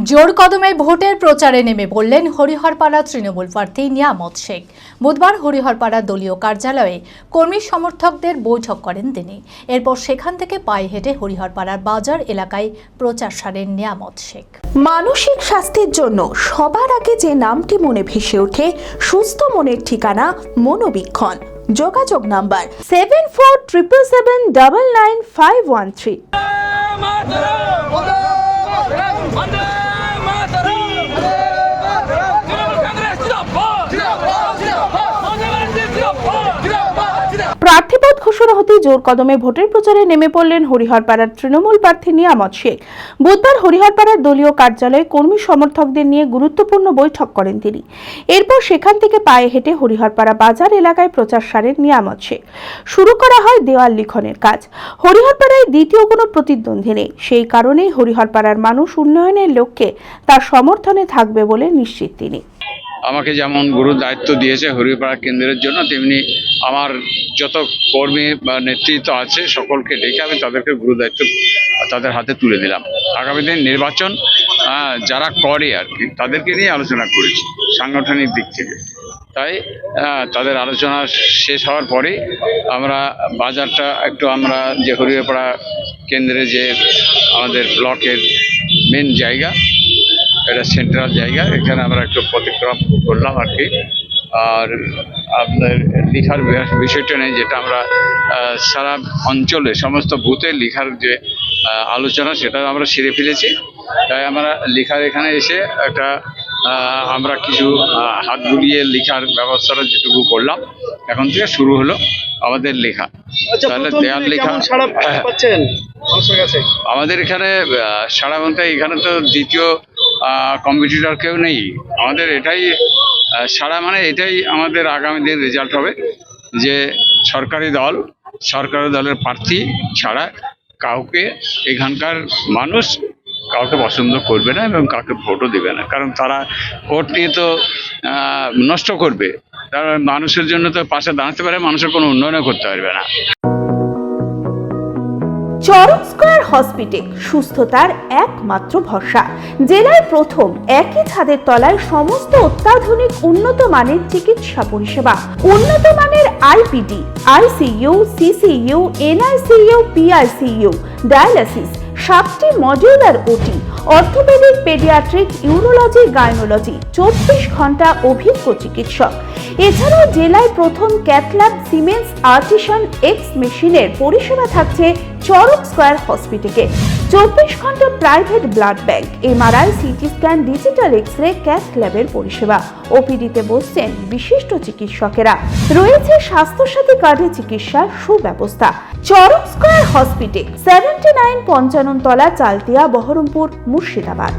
জোর কদমে ভোটের প্রচারে নেমে পড়লেন হরিহরপাড়া তৃণমূল প্রার্থী নিয়ামত শেখ। বুধবার হরিহরপাড়া দলীয় কার্যালয়ে কর্মী সমর্থকদের বৈঠক করেন তিনি। এরপর সেখান থেকে পায়ে হেঁটে হরিহরপাড়ার বাজার এলাকায় প্রচার সারেন নিয়ামত শেখ। মানসিক স্বাস্থ্যের জন্য সবার আগে যে নামটি মনে ভেসে ওঠে, সুস্থ মনের ঠিকানা মনোবীক্ষণ। যোগাযোগ নাম্বার 7477799513। প্রার্থীপদ ঘোষণা হতেই জোর কদমে ভোটের প্রচারে নেমে পড়লেন হরিহরপাড়ার তৃণমূল প্রার্থী নিয়ামত শেখ। বুধবার হরিহরপাড়ার দলীয় কার্যালয়ে কর্মী সমর্থকদের নিয়ে গুরুত্বপূর্ণ বৈঠক করেন তিনি। এরপর সেখান থেকে পায়ে হেঁটে হরিহরপাড়া বাজার এলাকায় প্রচার সারেন নিয়ামত শেখ। শুরু করা হয় দেওয়াল লিখনের কাজ। হরিহরপাড়ায় দ্বিতীয় কোনো প্রতিদ্বন্দ্বী নেই, সেই কারণেই হরিহরপাড়ার মানুষ উন্নয়নের লক্ষ্যে তার সমর্থনে থাকবে বলে নিশ্চিত তিনি। আমাকে যেমন গুরু দায়িত্ব দিয়েছে হরিহরপাড়া কেন্দ্রের জন্য, তেমনি আমার যত কর্মী বা নেতৃত্ব আছে সকলকে ডেকে আমি তাদেরকে গুরু দায়িত্ব তাদের হাতে তুলে দিলাম। আগামী দিন নির্বাচন যারা করে আর কি, তাদেরকে নিয়ে আলোচনা করেছি সাংগঠনিক দিক থেকে। তাই তাদের আলোচনা শেষ হওয়ার পরে আমরা বাজারটা একটু আমরা যে হরিহরপাড়া কেন্দ্রে যে আমাদের ব্লকের মেন জায়গা, এটা সেন্ট্রাল জায়গা, এখানে আমরা একটু প্রতিক্রম করলাম আর কি। আর আপনার লেখার বিষয়টা নেই, যেটা আমরা সারা অঞ্চলে সমস্ত বুথে লেখার যে আলোচনা সেটা আমরা সেরে ফেলেছি। তাই আমরা লেখার এখানে এসে একটা আমরা কিছু হাত বুলিয়ে লেখার ব্যবস্থাটা যেটুকু করলাম, এখন থেকে শুরু হলো আমাদের লেখা। তাহলে দেয়াল লেখা আমাদের এখানে সারা বলতে এখানে তো দ্বিতীয় কম্পিটিটর কেউ নেই আমাদের, এটাই সারা মানে এটাই আমাদের আগামী দিন রেজাল্ট হবে যে সরকারি দলের প্রার্থী ছাড়া কাউকে এখানকার মানুষ কাউকে পছন্দ করবে না এবং কাউকে ভোটও দেবে না, কারণ তারা ভোট নিয়ে তো নষ্ট করবে, তারা মানুষের জন্য তো পাশে দাঁড়াতে পারে, মানুষের কোনো উন্নয়নও করতে পারবে না। চরক স্কয়ার হসপিটাল সুস্থতার একমাত্র ভরসা। জেলায় প্রথম একই ছাদের তলায় সমস্ত অত্যাধুনিক উন্নত মানের চিকিৎসা পরিষেবা, উন্নত মানের IPD, ICU, CCU, NICU, PICU, dialysis, 7টি modular OT, orthopaedic, paediatric, urology, gynaecology, 24 ঘন্টা অভিজ্ঞ চিকিৎসক। এছাড়াও জেলায় প্রথম ক্যাথল্যাব, সিমেন্স, আর্টিসান এক্স মেশিনের পরিষেবা থাকছে চরক স্কয়ার হসপিটালে। 24 ঘন্টা private blood bank, MRI, CT scan, digital x-ray, cath ল্যাবের পরিষেবা। ওপিডিতে বসছেন বিশিষ্ট চিকিৎসকেরা। রয়েছে স্বাস্থ্যসাথী কার্ডে চিকিৎসার সুব্যবস্থা। চরক স্কয়ার হসপিটাল, 79 পঞ্চানন তলা, চালতিয়া, বহরমপুর, মুর্শিদাবাদ।